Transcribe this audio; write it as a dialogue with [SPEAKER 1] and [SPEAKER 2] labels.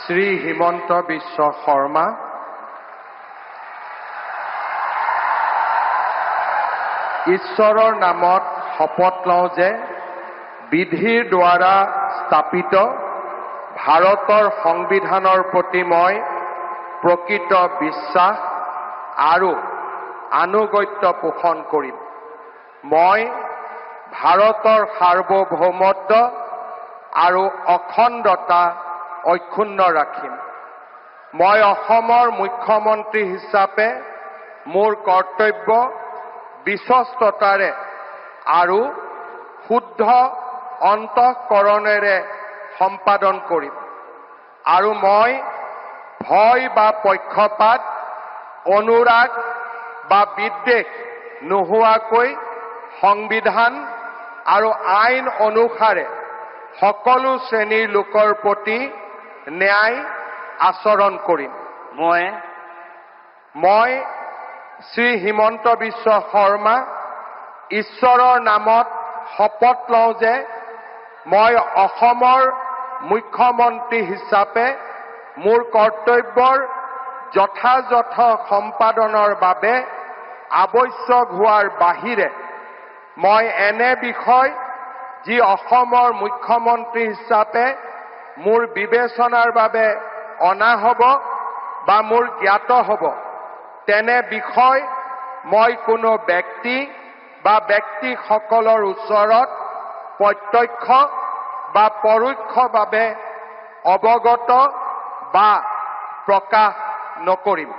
[SPEAKER 1] শ্ৰী হিমন্ত বিশ্ব শৰ্মা, ঈশ্বৰৰ নামত শপত লওঁ যে বিধিৰ দ্বাৰা স্থাপিত ভাৰতৰ সংবিধানৰ প্ৰতি মই প্ৰকৃত বিশ্বাস আৰু আনুগত্য পোষণ কৰিম। মই ভাৰতৰ সাৰ্বভৌমত্ব আৰু অখণ্ডতা অক্ষুণ্ণ ৰাখিম। মই অসমৰ মুখ্যমন্ত্ৰী হিচাপে মোৰ কৰ্তব্য বিশ্বস্ততাৰে আৰু শুদ্ধ অন্তঃকৰণেৰে সম্পাদন কৰিম আৰু মই ভয় বা পক্ষপাত, অনুৰাগ বা বিদ্বেষ নোহোৱাকৈ সংবিধান আৰু আইন অনুসাৰে সকলো শ্ৰেণীৰ লোকৰ প্ৰতি ন্যায় আচৰণ কৰিম। মই শ্ৰী হিমন্ত বিশ্ব শৰ্মা ঈশ্বৰৰ নামত শপত লওঁ যে মই অসমৰ মুখ্যমন্ত্ৰী হিচাপে মোৰ কৰ্তব্যৰ যথাযথ সম্পাদনৰ বাবে আৱশ্যক হোৱাৰ বাহিৰে মই এনে বিষয় যি অসমৰ মুখ্যমন্ত্ৰী হিচাপে মোৰ বিবেচনাৰ বাবে অনা হ'ব বা মোৰ জ্ঞাত হ'ব তেনে বিষয় মই কোনো ব্যক্তি বা ব্যক্তিসকলৰ ওচৰত প্ৰত্যক্ষ বা পৰোক্ষভাৱে অৱগত বা প্ৰকাশ নকৰিম।